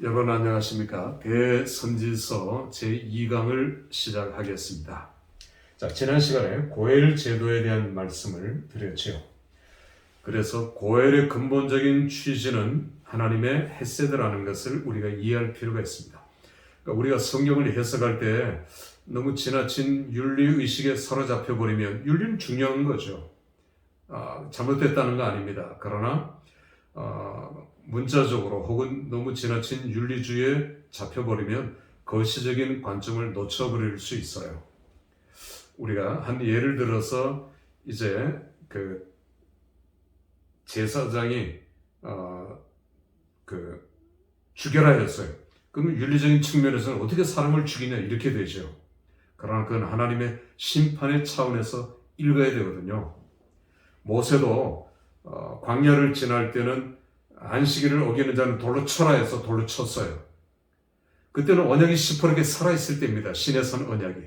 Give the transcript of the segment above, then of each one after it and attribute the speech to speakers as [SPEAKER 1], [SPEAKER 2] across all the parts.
[SPEAKER 1] 여러분 안녕하십니까? 대선지서 제2강을 시작하겠습니다. 지난 시간에 고엘 제도에 대한 말씀을 드렸죠. 그래서 고엘의 근본적인 취지는 하나님의 헤세드라는 것을 우리가 이해할 필요가 있습니다. 그러니까 우리가 성경을 해석할 때 너무 지나친 윤리의식에 사로잡혀 버리면, 윤리는 중요한 거죠. 잘못됐다는 거 아닙니다. 그러나 문자적으로 혹은 너무 지나친 윤리주의에 잡혀버리면 거시적인 관점을 놓쳐버릴 수 있어요. 우리가 한 예를 들어서 이제 그 제사장이 죽여라 했어요. 그러면 윤리적인 측면에서는 어떻게 사람을 죽이냐 이렇게 되죠. 그러나 그건 하나님의 심판의 차원에서 읽어야 되거든요. 모세도 광야를 지날 때는 안식일을 어기는 자는 돌로 쳐라 해서 돌로 쳤어요. 그때는 언약이 시퍼렇게 살아있을 때입니다. 신의 선 언약이.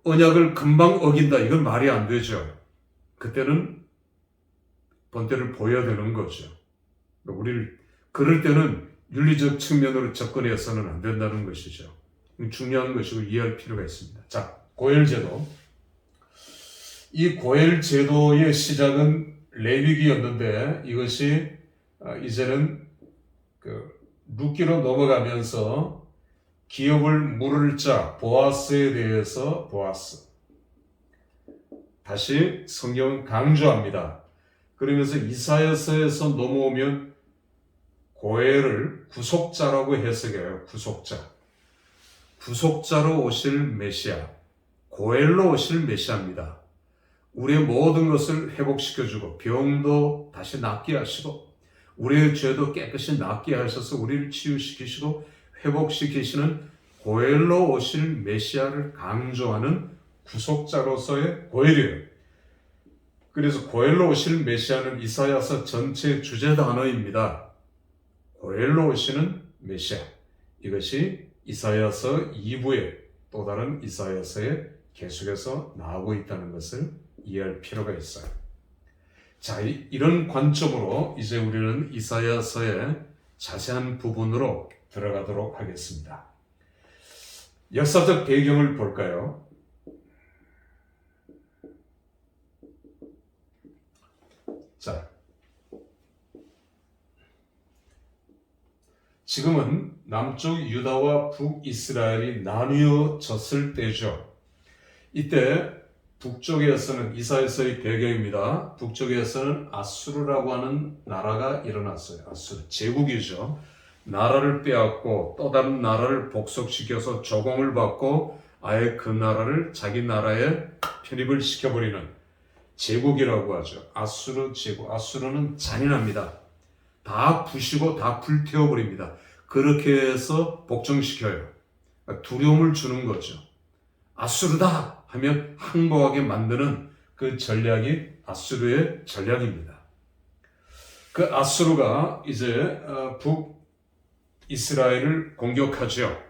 [SPEAKER 1] 언약을 금방 어긴다, 이건 말이 안 되죠. 그때는 본때를 보여야 되는 거죠. 그럴 때는 윤리적 측면으로 접근해서는 안 된다는 것이죠. 중요한 것이고 이해할 필요가 있습니다. 자, 고엘제도. 이 고엘제도의 시작은 레위기였는데 이것이 이제는 룻기로 넘어가면서 기업을 물을 자 보아스에 대해서 다시 성경은 강조합니다. 그러면서 이사야서에서 넘어오면 고엘을 구속자라고 해석해요. 구속자로 오실 메시아, 고엘로 오실 메시아입니다. 우리의 모든 것을 회복시켜주고 병도 다시 낫게 하시고 우리의 죄도 깨끗이 낫게 하셔서 우리를 치유시키시고 회복시키시는 고엘로 오실 메시아를 강조하는 구속자로서의 고엘이에요. 그래서 고엘로 오실 메시아는 이사야서 전체 주제 단어입니다. 고엘로 오시는 메시아. 이것이 이사야서 2부의 또 다른 이사야서에 계속해서 나오고 있다는 것을 이해할 필요가 있어요. 자, 이런 관점으로 이제 우리는 이사야서의 자세한 부분으로 들어가도록 하겠습니다. 역사적 배경을 볼까요? 자, 지금은 남쪽 유다와 북이스라엘이 나뉘어졌을 때죠. 이때 북쪽에서는 이사야서의 배경입니다. 북쪽에서는 아수르라고 하는 나라가 일어났어요. 아수르, 제국이죠. 나라를 빼앗고 또 다른 나라를 복속시켜서 조공을 받고 아예 그 나라를 자기 나라에 편입을 시켜버리는 제국이라고 하죠. 아수르 제국. 아수르는 잔인합니다. 다 부시고 다 불태워버립니다. 그렇게 해서 복종시켜요. 두려움을 주는 거죠. 아수르다 하면 항복하게 만드는 그 전략이 아수르의 전략입니다. 그 아수르가 이제 북이스라엘을 공격하죠.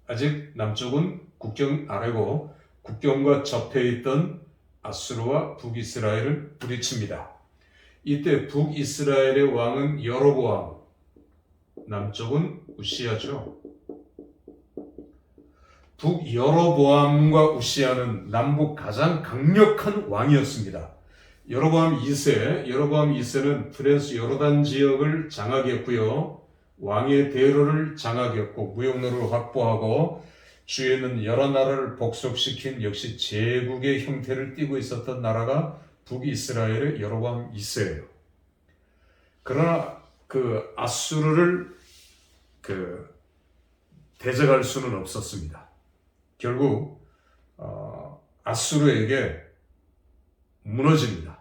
[SPEAKER 1] 아직 남쪽은 국경 아래고 국경과 접해 있던 아수르와 북이스라엘을 부딪힙니다. 이때 북이스라엘의 왕은 여로보암, 남쪽은 우시야죠. 북여로보암과 우시야는 남북 가장 강력한 왕이었습니다. 여로보암 2세는 프레스 요르단 지역을 장악했고요. 왕의 대로를 장악했고 무역로를 확보하고 주위에 있는 여러 나라를 복속시킨 역시 제국의 형태를 띠고 있었던 나라가 북이스라엘의 여로보암 2세예요. 그러나 그 아수르를 대적할 수는 없었습니다. 결국 아수르에게 무너집니다.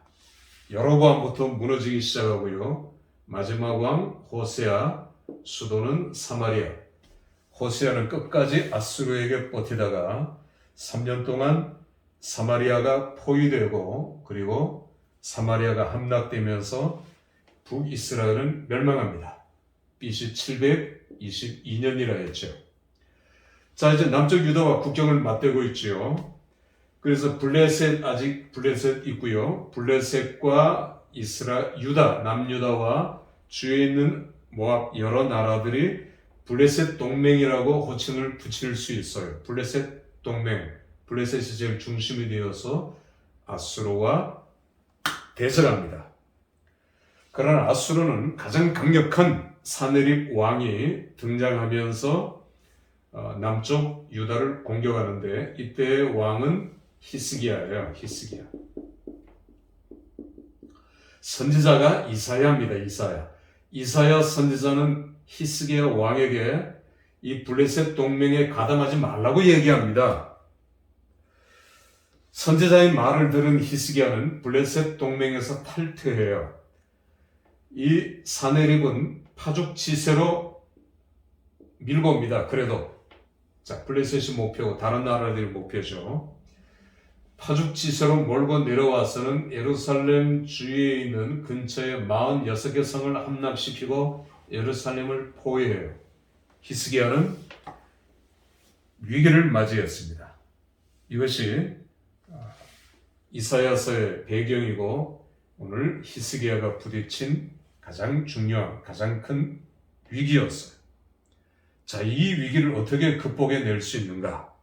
[SPEAKER 1] 여로보암부터 무너지기 시작하고요. 마지막 왕 호세아, 수도는 사마리아. 호세아는 끝까지 아수르에게 버티다가 3년 동안 사마리아가 포위되고 그리고 사마리아가 함락되면서 북이스라엘은 멸망합니다. BC 722년이라 했죠. 자, 이제 남쪽 유다와 국경을 맞대고 있지요. 그래서 블레셋 있고요. 블레셋과 유다, 남유다와 주위에 있는 모압 여러 나라들이 블레셋 동맹이라고 호칭을 붙일 수 있어요. 블레셋 동맹, 블레셋이 제일 중심이 되어서 아수르와 대적합니다. 그러나 아수르는 가장 강력한 사내립 왕이 등장하면서 남쪽 유다를 공격하는데 이때의 왕은 히스기야예요. 히스기야. 선지자가 이사야입니다. 이사야 선지자는 히스기야 왕에게 이 블레셋 동맹에 가담하지 말라고 얘기합니다. 선지자의 말을 들은 히스기야는 블레셋 동맹에서 탈퇴해요. 이 사내립은 파죽지세로 밀고 옵니다. 그래도 자, 블레셋이 목표고 다른 나라들이 목표죠. 파죽지세로 몰고 내려와서는 예루살렘 주위에 있는 근처에 46개 성을 함락시키고 예루살렘을 포위해요. 히스기야는 위기를 맞이했습니다. 이것이 이사야서의 배경이고 오늘 히스기야가 부딪힌 가장 중요한, 가장 큰 위기였어요. 자, 이 위기를 어떻게 극복해낼 수 있는가?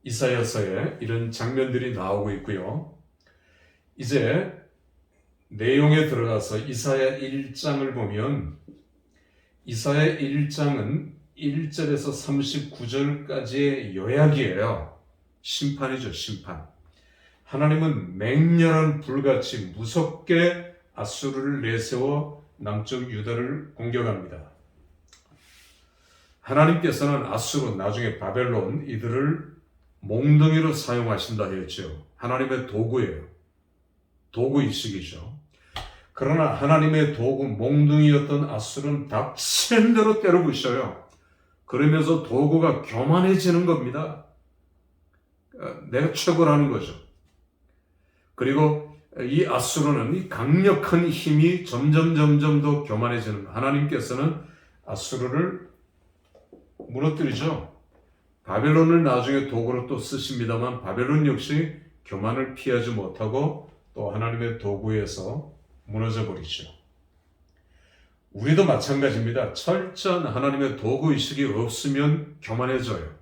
[SPEAKER 1] 이사야서에 이런 장면들이 나오고 있고요. 이제 내용에 들어가서 이사야 1장을 보면 이사야 1장은 1절에서 39절까지의 요약이에요. 심판이죠, 심판. 하나님은 맹렬한 불같이 무섭게 아수르를 내세워 남쪽 유다를 공격합니다. 하나님께서는 아수르, 나중에 바벨론, 이들을 몽둥이로 사용하신다 했죠. 하나님의 도구예요. 도구이식이죠. 그러나 하나님의 도구 몽둥이였던 아수르는 닥치는 대로 때려부셔요. 그러면서 도구가 교만해지는 겁니다. 내가 최고라는 거죠. 그리고 이 아수르는 이 강력한 힘이 점점 더 교만해지는 거예요. 하나님께서는 아수르를 무너뜨리죠. 바벨론을 나중에 도구로 또 쓰십니다만 바벨론 역시 교만을 피하지 못하고 또 하나님의 도구에서 무너져 버리죠. 우리도 마찬가지입니다. 철저한 하나님의 도구의식이 없으면 교만해져요.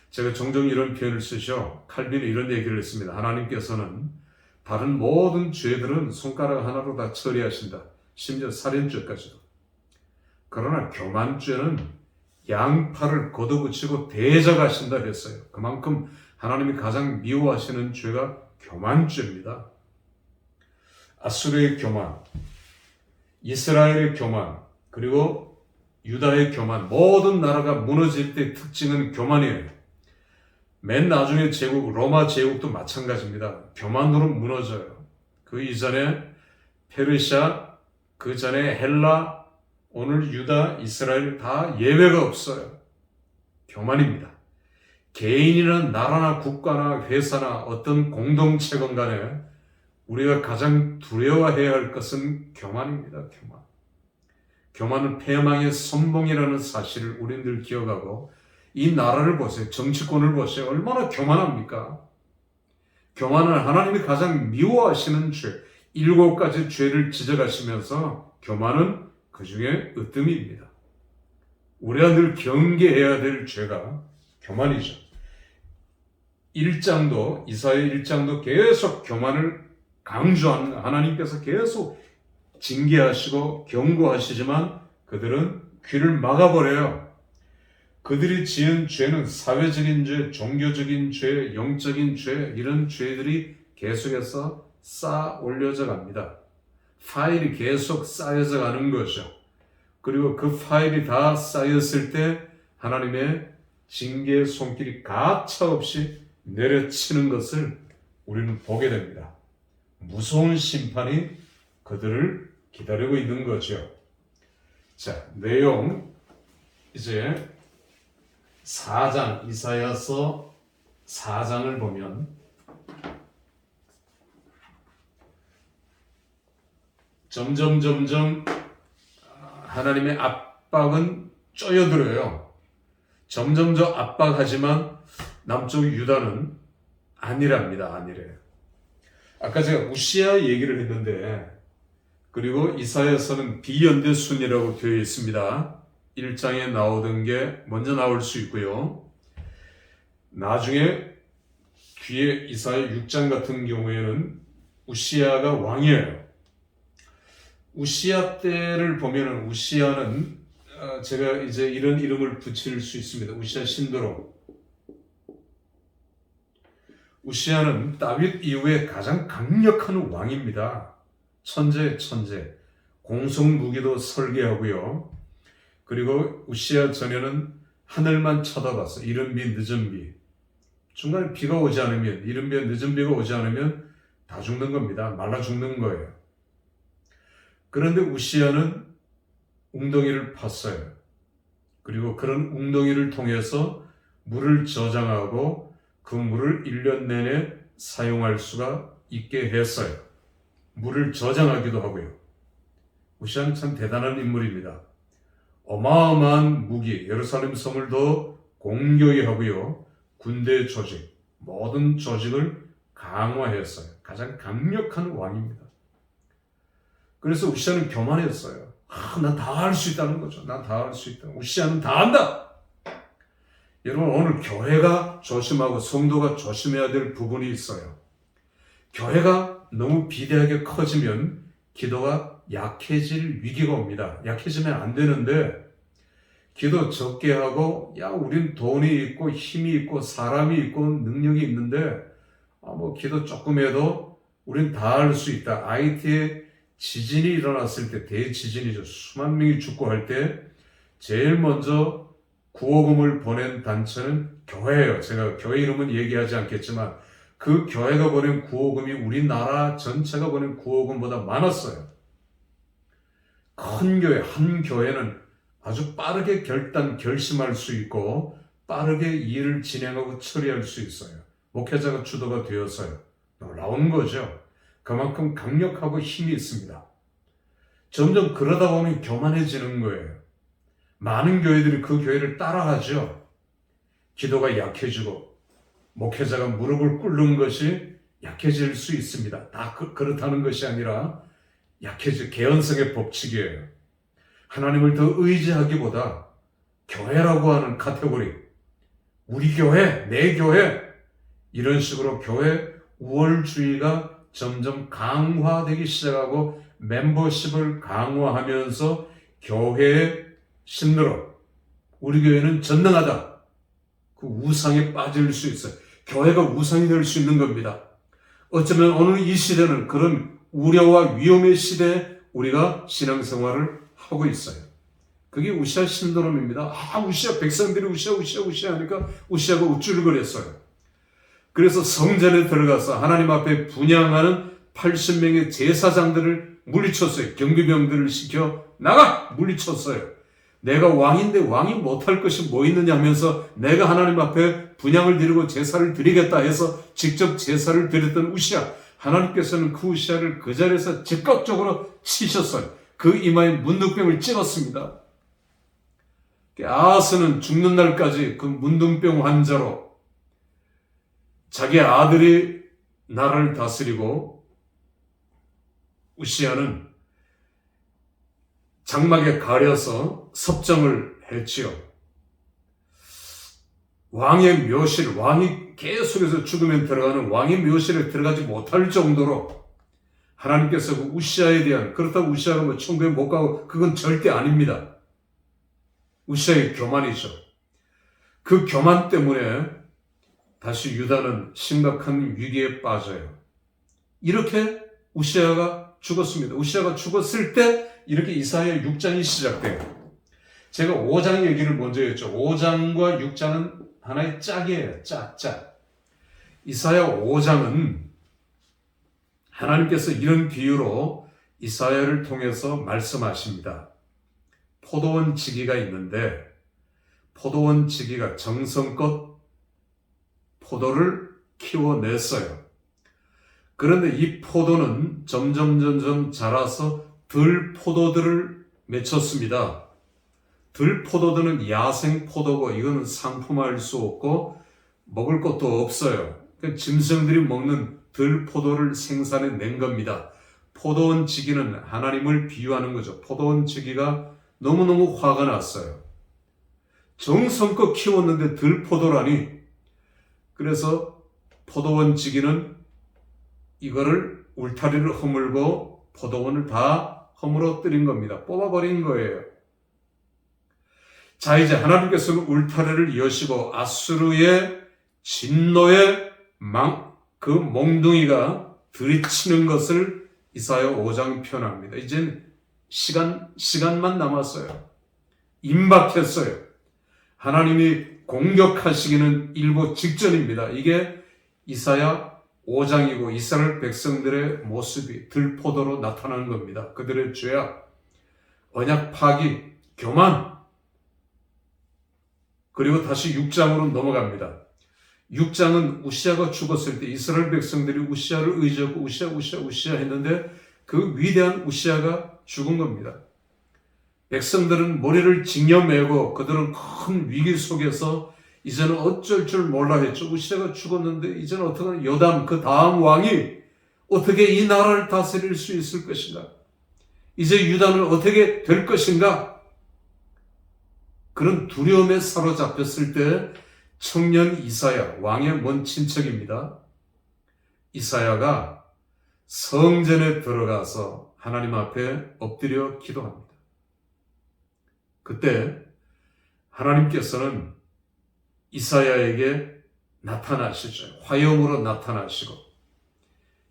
[SPEAKER 1] 제가 종종 이런 표현을 쓰죠. 칼빈이 이런 얘기를 했습니다. 하나님께서는 다른 모든 죄들은 손가락 하나로 다 처리하신다. 심지어 살인죄까지도. 그러나 교만죄는 양팔을 걷어붙이고 대적하신다 했어요. 그만큼 하나님이 가장 미워하시는 죄가 교만죄입니다. 아수르의 교만, 이스라엘의 교만, 그리고 유다의 교만, 모든 나라가 무너질 때 특징은 교만이에요. 맨 나중에 제국, 로마 제국도 마찬가지입니다. 교만으로 무너져요. 그 이전에 페르시아, 그 전에 헬라, 오늘 유다, 이스라엘 다 예외가 없어요. 교만입니다. 개인이나 나라나 국가나 회사나 어떤 공동체건 간에 우리가 가장 두려워해야 할 것은 교만입니다. 교만은 패망의 선봉이라는 사실을 우리들 기억하고 이 나라를 보세요. 정치권을 보세요. 얼마나 교만합니까? 교만은 하나님이 가장 미워하시는 죄, 7가지 죄를 지적하시면서 교만은 그 중에 으뜸입니다. 우리가 늘 경계해야 될 죄가 교만이죠. 1장도, 이사야 1장도 계속 교만을 강조하는 하나님께서 계속 징계하시고 경고하시지만 그들은 귀를 막아버려요. 그들이 지은 죄는 사회적인 죄, 종교적인 죄, 영적인 죄, 이런 죄들이 계속해서 쌓아 올려져 갑니다. 파일이 계속 쌓여져 가는 거죠. 그리고 그 파일이 다 쌓였을 때 하나님의 징계의 손길이 가차없이 내려치는 것을 우리는 보게 됩니다. 무서운 심판이 그들을 기다리고 있는 거죠. 자, 내용 이제 4장, 이사야서 4장을 보면 점점 하나님의 압박은 쪼여들어요. 점점 더 압박하지만 남쪽 유다는 아니랍니다. 아니래요. 아까 제가 우시아 얘기를 했는데 그리고 이사야서는 비연대순이라고 되어 있습니다. 1장에 나오던 게 먼저 나올 수 있고요. 나중에 뒤에 이사야 6장 같은 경우에는 우시야가 왕이에요. 우시야 때를 보면은 우시야는 제가 이제 이런 이름을 붙일 수 있습니다. 우시야 신드롬. 우시야는 다윗 이후에 가장 강력한 왕입니다. 천재, 공성무기도 설계하고요. 그리고 우시야 전에는 하늘만 쳐다봤어. 이른 비, 늦은 비. 중간에 비가 오지 않으면, 이른 비, 늦은 비가 오지 않으면 다 죽는 겁니다. 말라 죽는 거예요. 그런데 우시야는 웅덩이를 팠어요. 그리고 그런 웅덩이를 통해서 물을 저장하고 그 물을 1년 내내 사용할 수가 있게 했어요. 물을 저장하기도 하고요. 우시야는 참 대단한 인물입니다. 어마어마한 무기, 예루살렘 성을 더 공교히 하고요. 군대 조직, 모든 조직을 강화했어요. 가장 강력한 왕입니다. 그래서 우시야는 교만했어요. 난 다 할 수 있다는 거죠. 난 다 할 수 있다. 우시야는 다 한다. 여러분, 오늘 교회가 조심하고 성도가 조심해야 될 부분이 있어요. 교회가 너무 비대하게 커지면 기도가 약해질 위기가 옵니다. 약해지면 안 되는데 기도 적게 하고 우린 돈이 있고 힘이 있고 사람이 있고 능력이 있는데 기도 조금 해도 우린 다 할 수 있다. IT에 지진이 일어났을 때, 대지진이죠. 수만 명이 죽고 할 때 제일 먼저 구호금을 보낸 단체는 교회예요. 제가 교회 이름은 얘기하지 않겠지만 그 교회가 보낸 구호금이 우리나라 전체가 보낸 구호금보다 많았어요. 큰 교회, 한 교회는 아주 빠르게 결심할 수 있고 빠르게 일을 진행하고 처리할 수 있어요. 목회자가 주도가 되어서요. 놀라운 거죠. 그만큼 강력하고 힘이 있습니다. 점점 그러다 보면 교만해지는 거예요. 많은 교회들이 그 교회를 따라하죠. 기도가 약해지고 목회자가 무릎을 꿇는 것이 약해질 수 있습니다. 다 그렇다는 것이 아니라 개연성의 법칙이에요. 하나님을 더 의지하기보다 교회라고 하는 카테고리, 우리 교회, 내 교회, 이런 식으로 교회 우월주의가 점점 강화되기 시작하고 멤버십을 강화하면서 교회의 신드롬, 우리 교회는 전능하다. 그 우상에 빠질 수 있어요. 교회가 우상이 될 수 있는 겁니다. 어쩌면 오늘 이 시대는 그런 우려와 위험의 시대에 우리가 신앙생활을 하고 있어요. 그게 우시야 신드롬입니다. 우시야, 백성들이 우시야 하니까 우시야가 우쭐거렸어요. 그래서 성전에 들어가서 하나님 앞에 분향하는 80명의 제사장들을 물리쳤어요. 경비병들을 시켜 나가! 물리쳤어요. 내가 왕인데 왕이 못할 것이 뭐 있느냐 하면서 내가 하나님 앞에 분향을 드리고 제사를 드리겠다 해서 직접 제사를 드렸던 우시야. 하나님께서는 그 우시야를 그 자리에서 즉각적으로 치셨어요. 그 이마에 문둥병을 찍었습니다. 아하스는 죽는 날까지 그 문둥병 환자로 자기 아들이 나라를 다스리고 우시야는 장막에 가려서 섭정을 했지요. 왕의 묘실, 왕이 계속해서 죽으면 들어가는 왕의 묘실에 들어가지 못할 정도로 하나님께서 그 우시야에 대한, 그렇다고 우시야가 천국에 못 가고 그건 절대 아닙니다. 우시야의 교만이죠. 그 교만 때문에 다시 유다는 심각한 위기에 빠져요. 이렇게 우시야가 죽었습니다. 우시야가 죽었을 때 이렇게 이사야 6장이 시작돼요. 제가 5장 얘기를 먼저 했죠. 5장과 6장은 하나의 짝이에요. 짝. 이사야 5장은 하나님께서 이런 비유로 이사야를 통해서 말씀하십니다. 포도원 지기가 있는데 포도원 지기가 정성껏 포도를 키워냈어요. 그런데 이 포도는 점점 자라서 들포도들을 맺혔습니다. 들포도들은 야생 포도고 이거는 상품화할 수 없고 먹을 것도 없어요. 짐승들이 먹는 들포도를 생산해낸 겁니다. 포도원 지기는 하나님을 비유하는 거죠. 포도원 지기가 너무너무 화가 났어요. 정성껏 키웠는데 들포도라니. 그래서 포도원 지기는 이거를 울타리를 허물고 포도원을 다 허물어뜨린 겁니다. 뽑아버린 거예요. 자, 이제 하나님께서는 울타리를 여시고 아수르의 진노의 그 몽둥이가 들이치는 것을 이사야 5장 표현합니다. 이젠 시간만 남았어요. 임박했어요. 하나님이 공격하시기는 일보 직전입니다. 이게 이사야 5장이고 이스라엘 백성들의 모습이 들포도로 나타나는 겁니다. 그들의 죄악, 언약 파기, 교만. 그리고 다시 6장으로 넘어갑니다. 6장은 우시아가 죽었을 때 이스라엘 백성들이 우시아를 의지하고 우시아 했는데 그 위대한 우시아가 죽은 겁니다. 백성들은 머리를 징여매고 그들은 큰 위기 속에서 이제는 어쩔 줄 몰라 했죠. 우시아가 죽었는데 이제는 어떻게 요담 그 다음 왕이 어떻게 이 나라를 다스릴 수 있을 것인가? 이제 유다는 어떻게 될 것인가? 그런 두려움에 사로잡혔을 때 청년 이사야, 왕의 먼 친척입니다. 이사야가 성전에 들어가서 하나님 앞에 엎드려 기도합니다. 그때 하나님께서는 이사야에게 나타나시죠. 화염으로 나타나시고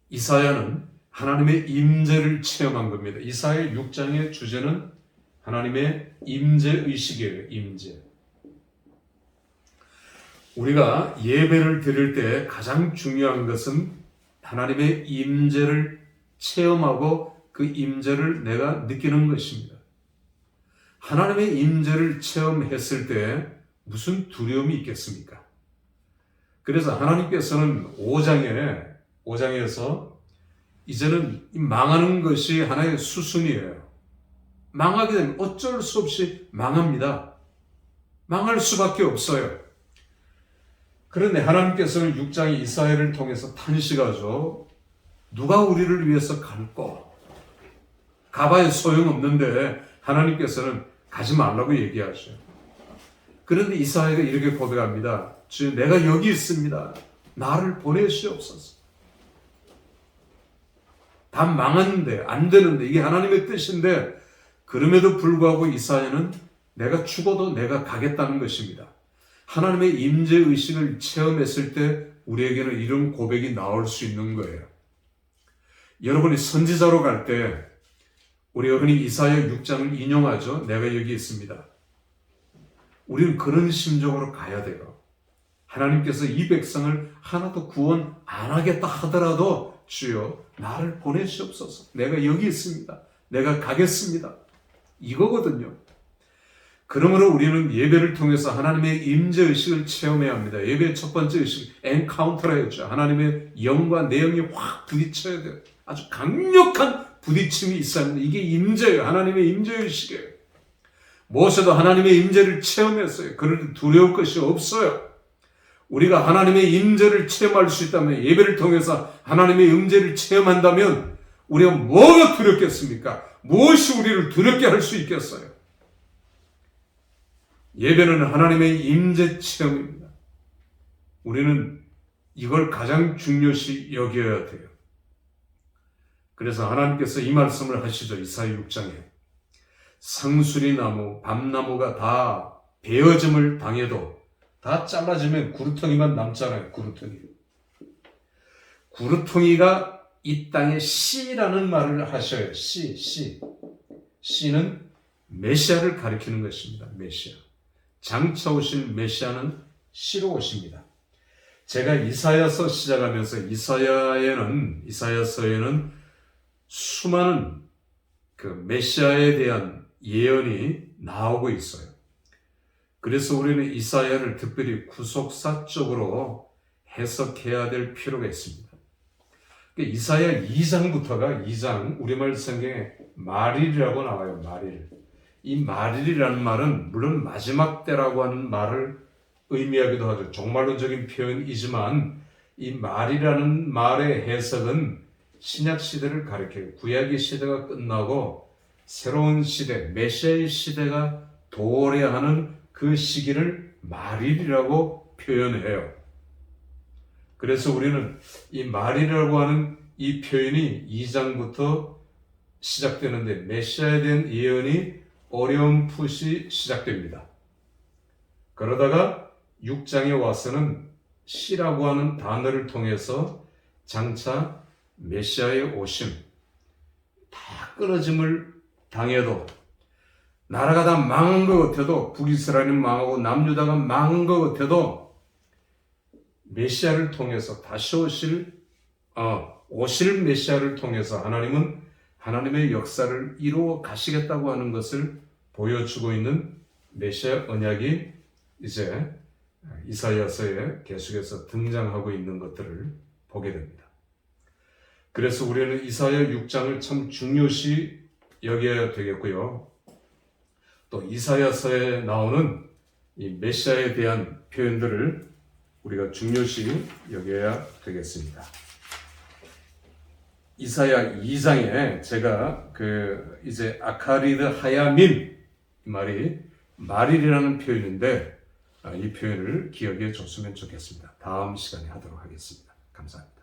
[SPEAKER 1] 이사야는 하나님의 임재를 체험한 겁니다. 이사야 6장의 주제는 하나님의 임재의식이에요. 임재. 우리가 예배를 드릴 때 가장 중요한 것은 하나님의 임재를 체험하고 그 임재를 내가 느끼는 것입니다. 하나님의 임재를 체험했을 때 무슨 두려움이 있겠습니까? 그래서 하나님께서는 5장에서 이제는 망하는 것이 하나의 수순이에요. 망하게 되면 어쩔 수 없이 망합니다. 망할 수밖에 없어요. 그런데 하나님께서는 6장의 이사야를 통해서 탄식하죠. 누가 우리를 위해서 갈꼬? 가봐야 소용없는데 하나님께서는 가지 말라고 얘기하죠. 그런데 이사야가 이렇게 고백합니다. 주여, 내가 여기 있습니다. 나를 보내시옵소서. 다 망하는데 안 되는데 이게 하나님의 뜻인데 그럼에도 불구하고 이사야는 내가 죽어도 내가 가겠다는 것입니다. 하나님의 임재의식을 체험했을 때 우리에게는 이런 고백이 나올 수 있는 거예요. 여러분이 선지자로 갈 때 우리가 흔히 이사야 6장을 인용하죠. 내가 여기 있습니다. 우리는 그런 심정으로 가야 돼요. 하나님께서 이 백성을 하나도 구원 안 하겠다 하더라도 주여 나를 보내시옵소서. 내가 여기 있습니다. 내가 가겠습니다. 이거거든요. 그러므로 우리는 예배를 통해서 하나님의 임재의식을 체험해야 합니다. 예배의 첫 번째 의식, 엔카운터라 했죠. 하나님의 영과 내 영이 확 부딪혀야 돼요. 아주 강력한 부딪힘이 있어야 합니다. 이게 임재예요. 하나님의 임재의식이에요. 모세도 하나님의 임재를 체험했어요. 그럴 두려울 것이 없어요. 우리가 하나님의 임재를 체험할 수 있다면, 예배를 통해서 하나님의 임재를 체험한다면 우리가 뭐가 두렵겠습니까? 무엇이 우리를 두렵게 할 수 있겠어요? 예배는 하나님의 임재 체험입니다. 우리는 이걸 가장 중요시 여겨야 돼요. 그래서 하나님께서 이 말씀을 하시죠. 이사야 6장에 상수리 나무, 밤나무가 다 베어짐을 당해도 다 잘라지면 구루텅이만 남잖아요. 구루텅이가 이 땅에 씨라는 말을 하셔요. 씨는 메시아를 가리키는 것입니다. 메시아. 장차 오실 메시아는 씨로 오십니다. 제가 이사야서 시작하면서 이사야서에는 수많은 그 메시아에 대한 예언이 나오고 있어요. 그래서 우리는 이사야를 특별히 구속사적으로 해석해야 될 필요가 있습니다. 이사야 2장부터가 2장, 우리말 성경에 말일이라고 나와요. 말일. 이 말일이라는 말은 물론 마지막 때라고 하는 말을 의미하기도 하죠. 종말론적인 표현이지만 이 말이라는 말의 해석은 신약 시대를 가리켜요. 구약의 시대가 끝나고 새로운 시대, 메시아의 시대가 도래하는 그 시기를 말일이라고 표현해요. 그래서 우리는 이 말이라고 하는 이 표현이 2장부터 시작되는데 메시아에 대한 예언이 어렴풋이 시작됩니다. 그러다가 6장에 와서는 시라고 하는 단어를 통해서 장차 메시아의 오심, 다 끊어짐을 당해도 나라가 다 망한 것 같아도 북이스라엘은 망하고 남유다가 망한 것 같아도 메시아를 통해서 다시 오실 메시아를 통해서 하나님은 하나님의 역사를 이루어 가시겠다고 하는 것을 보여주고 있는 메시아 언약이 이제 이사야서에 계속해서 등장하고 있는 것들을 보게 됩니다. 그래서 우리는 이사야 6장을 참 중요시 여겨야 되겠고요. 또 이사야서에 나오는 이 메시아에 대한 표현들을 우리가 중요시 여겨야 되겠습니다. 이사야 2장에 제가 이제 아카리드 하야민 말이 말일이라는 표현인데 이 표현을 기억해 줬으면 좋겠습니다. 다음 시간에 하도록 하겠습니다. 감사합니다.